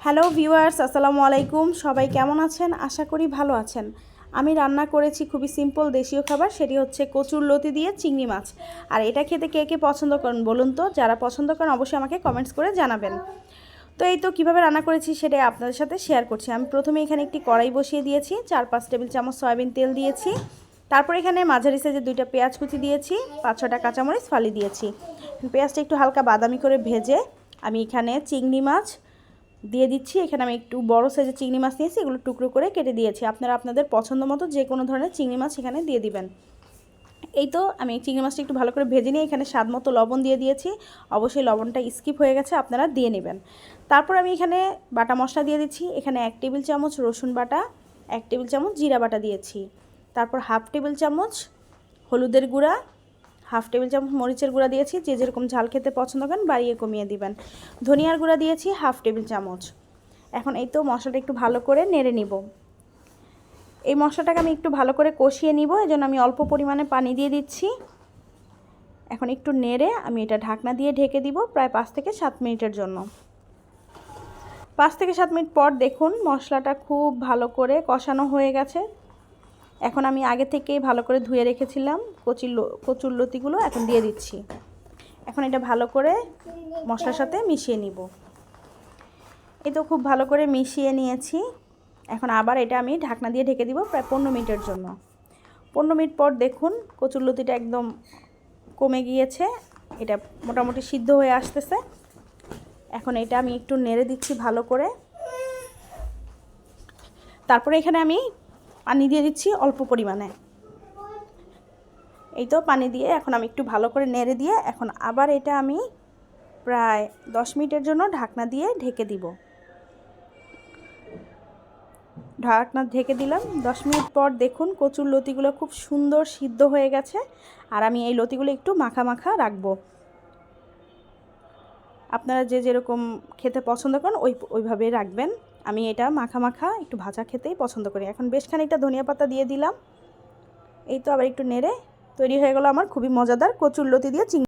Hello viewers, আসসালামু আলাইকুম। সবাই কেমন আছেন? আশা করি ভালো আছেন। আমি রান্না করেছি খুবই সিম্পল দেশীয় খাবার, সেটি হচ্ছে কচুরলতি দিয়ে চিংড়ি মাছ। আর এটা খেতে কে কে পছন্দ করেন বলুন তো? যারা পছন্দ করেন অবশ্যই আমাকে কমেন্টস করে জানাবেন। তো এই তো কীভাবে রান্না করেছি সেটাই আপনাদের সাথে শেয়ার করছি। আমি প্রথমে এখানে একটি কড়াই বসিয়ে দিয়েছি, 4-5 টেবিল চামচ সয়াবিন তেল দিয়েছি। তারপর এখানে মাঝারি সাইজের 2টা পেঁয়াজ কুচি দিয়েছি, 5-6টা কাঁচামরিচ ফালি দিয়েছি। পেঁয়াজটা একটু হালকা বাদামি করে ভেজে আমি এখানে চিংড়ি মাছ দিয়ে দিচ্ছি। এখানে আমি একটু বড় সাইজের চিংড়ি মাছ নিয়েছি, এগুলো টুকরো করে কেটে দিয়েছি। আপনারা আপনাদের পছন্দ মতো যে কোনো ধরনের চিংড়ি মাছ এখানে দিয়ে দিবেন। এই তো আমি চিংড়ি মাছটা একটু ভালো করে ভেজে নিয়ে এখানে স্বাদ মতো লবণ দিয়ে দিয়েছি। অবশ্যই লবণটা স্কিপ হয়ে গেছে, আপনারা দিয়ে নেবেন। তারপর আমি এখানে বাটা মশলা দিয়ে দিচ্ছি। এখানে 1 টেবিল চামচ রসুন বাটা, 1 টেবিল চামচ জিরা বাটা দিয়েছি। তারপর 1/2 টেবিল চামচ হলুদের গুঁড়া, 1/2 টেবিল চামচ মরিচের গুঁড়া দিয়েছি। যে যেরকম ঝাল খেতে পছন্দ করেন বাড়িয়ে কমিয়ে দিবেন। ধনিয়ার গুঁড়া দিয়েছি 1/2 টেবিল চামচ। এখন এই তো মশলাটা একটু ভালো করে নেড়ে নিব। এই মশলাটাকে আমি একটু ভালো করে কষিয়ে নিব, এজন্য আমি অল্প পরিমাণে পানি দিয়ে দিচ্ছি। এখন একটু নেড়ে আমি এটা ঢাকনা দিয়ে ঢেকে দিব প্রায় 5 থেকে 7 মিনিটের জন্য। 5 থেকে 7 মিনিট পর দেখুন মশলাটা খুব ভালো করে কষানো হয়ে গেছে। এখন আমি আগে থেকেই ভালো করে ধুয়ে রেখেছিলাম কচুরলতিগুলো এখন দিয়ে দিচ্ছি। এখন এটা ভালো করে মশলার সাথে মিশিয়ে নিব। এই তো খুব ভালো করে মিশিয়ে নিয়েছি। এখন আবার এটা আমি ঢাকনা দিয়ে ঢেকে দিব প্রায় 15 মিনিটের জন্য। 15 মিনিট পর দেখুন কচুরলতিটা একদম কমে গিয়েছে, এটা মোটামুটি সিদ্ধ হয়ে আসতেছে। এখন এটা আমি একটু নেড়ে দিচ্ছি ভালো করে। তারপরে এখানে আমি পানি দিয়ে দিচ্ছি অল্প পরিমাণে। এই তো পানি দিয়ে এখন আমি একটু ভালো করে নেড়ে দিয়ে এখন আবার এটা আমি প্রায় 10 মিনিটের জন্য ঢাকনা দিয়ে ঢেকে দিব। ঢাকনা ঢেকে দিলাম। 10 মিনিট পর দেখুন কচুরলতিগুলো খুব সুন্দর সিদ্ধ হয়ে গেছে। আর আমি এই লতিগুলো একটু মাখা মাখা রাখবো। আপনারা যে যেরকম খেতে পছন্দ করেন ওইভাবেই রাখবেন। আমি এটা মাখা মাখা একটু ভাজা খেতেই পছন্দ করি। এখন বেশ খানিকটা ধনিয়া পাতা দিয়ে দিলাম। এই তো আবার একটু নেড়ে তৈরি হয়ে গেল আমার খুবই মজাদার কচুরলতি দিয়ে চিংড়ি।